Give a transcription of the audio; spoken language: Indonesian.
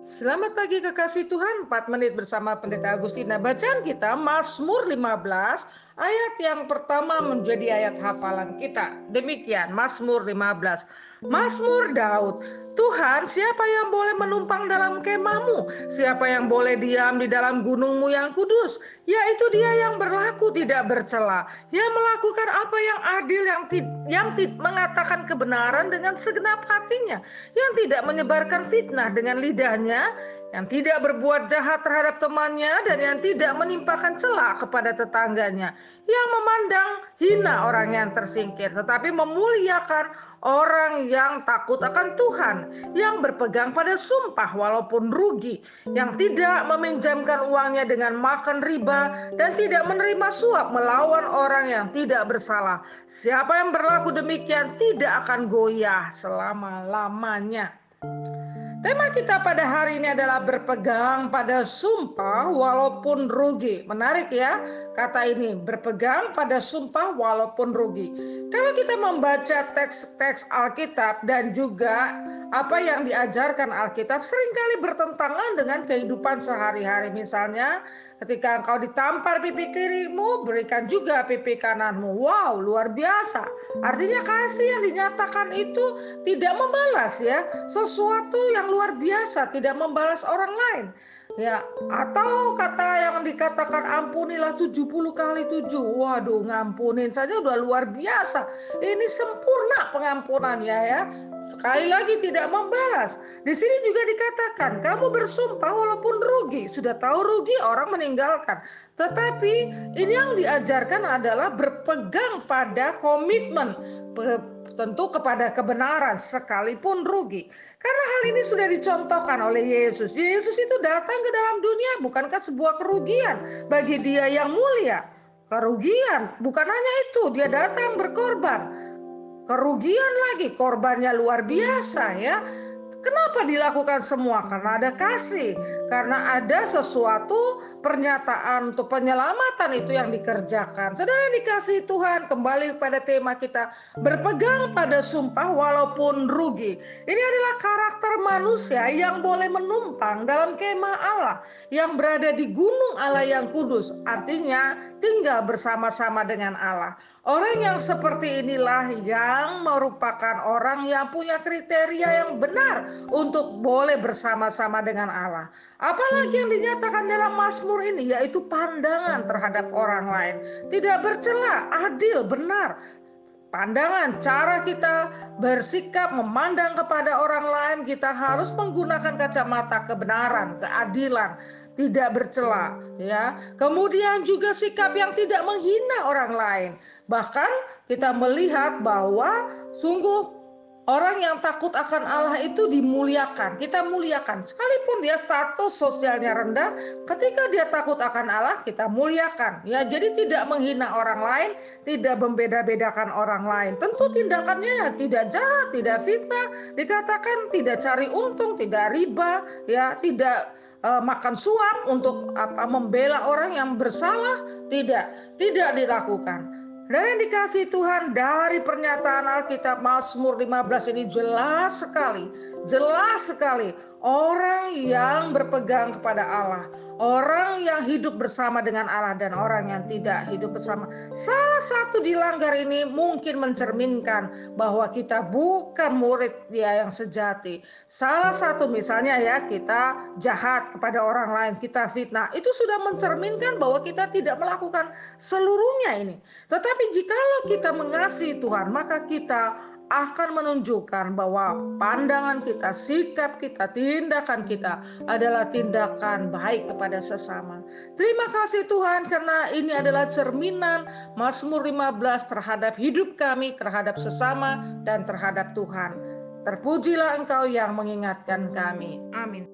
Selamat pagi kekasih Tuhan, 4 menit bersama Pendeta Agustina. Bacaan kita Mazmur 15, ayat yang pertama menjadi ayat hafalan kita. Demikian, Mazmur 15. Mazmur Daud. Tuhan, siapa yang boleh menumpang dalam kemahmu? Siapa yang boleh diam di dalam gunungmu yang kudus? Yaitu dia yang berlaku tidak bercela, yang melakukan apa yang adil, yang mengatakan kebenaran dengan segenap hatinya, yang tidak menyebarkan fitnah dengan lidahnya, yang tidak berbuat jahat terhadap temannya, dan yang tidak menimpakan celah kepada tetangganya, yang memandang hina orang yang tersingkir, tetapi memuliakan orang yang takut akan Tuhan, yang berpegang pada sumpah walaupun rugi, yang tidak meminjamkan uangnya dengan makan riba, dan tidak menerima suap melawan orang yang tidak bersalah. Siapa yang berlaku demikian tidak akan goyah selama-lamanya. Tema kita pada hari ini adalah berpegang pada sumpah walaupun rugi. Menarik ya kata ini, berpegang pada sumpah walaupun rugi. Kalau kita membaca teks-teks Alkitab dan juga apa yang diajarkan Alkitab seringkali bertentangan dengan kehidupan sehari-hari. Misalnya ketika engkau ditampar pipi kirimu, berikan juga pipi kananmu. Wow, luar biasa. Artinya kasih yang dinyatakan itu tidak membalas ya, sesuatu yang luar biasa, tidak membalas orang lain. Ya, atau kata yang dikatakan ampunilah 70 kali 7. Waduh, ngampunin saja udah luar biasa. Ini sempurna pengampunannya ya. Sekali lagi tidak membalas. Di sini juga dikatakan kamu bersumpah walaupun rugi. Sudah tahu rugi orang meninggalkan. Tetapi ini yang diajarkan adalah berpegang pada komitmen, tentu kepada kebenaran sekalipun rugi. Karena hal ini sudah dicontohkan oleh Yesus. Yesus itu datang ke dalam dunia bukankah sebuah kerugian bagi dia yang mulia? Kerugian, bukan hanya itu, dia datang berkorban. Kerugian lagi, korbannya luar biasa ya. Kenapa dilakukan semua? Karena ada kasih, karena ada sesuatu pernyataan untuk penyelamatan itu yang dikerjakan. Saudara yang dikasihi Tuhan, kembali pada tema kita, berpegang pada sumpah walaupun rugi. Ini adalah karakter manusia yang boleh menumpang dalam kemah Allah, yang berada di gunung Allah yang kudus, artinya tinggal bersama-sama dengan Allah. Orang yang seperti inilah yang merupakan orang yang punya kriteria yang benar untuk boleh bersama-sama dengan Allah. Apalagi yang dinyatakan dalam Mazmur ini, yaitu pandangan terhadap orang lain. Tidak bercela, adil, benar. Pandangan, cara kita bersikap memandang kepada orang lain, kita harus menggunakan kacamata kebenaran, keadilan, tidak bercela ya. Kemudian juga sikap yang tidak menghina orang lain. Bahkan kita melihat bahwa sungguh orang yang takut akan Allah itu dimuliakan, kita muliakan. Sekalipun dia status sosialnya rendah, ketika dia takut akan Allah, kita muliakan. Ya, jadi tidak menghina orang lain, tidak membeda-bedakan orang lain. Tentu tindakannya tidak jahat, tidak fitnah, dikatakan tidak cari untung, tidak riba, ya, tidak makan suap untuk membela orang yang bersalah, tidak dilakukan. Dan yang dikasihi Tuhan, dari pernyataan Alkitab Mazmur 15 ini jelas sekali orang yang berpegang kepada Allah, orang yang hidup bersama dengan Allah dan orang yang tidak hidup bersama. Salah satu dilanggar ini mungkin mencerminkan bahwa kita bukan murid Dia yang sejati. Salah satu misalnya ya, kita jahat kepada orang lain, kita fitnah, itu sudah mencerminkan bahwa kita tidak melakukan seluruhnya ini. Tetapi jikalau kita mengasihi Tuhan, maka kita akan menunjukkan bahwa pandangan kita, sikap kita, tindakan kita adalah tindakan baik kepada sesama. Terima kasih Tuhan, karena ini adalah cerminan Mazmur 15 terhadap hidup kami, terhadap sesama, dan terhadap Tuhan. Terpujilah Engkau yang mengingatkan kami. Amin.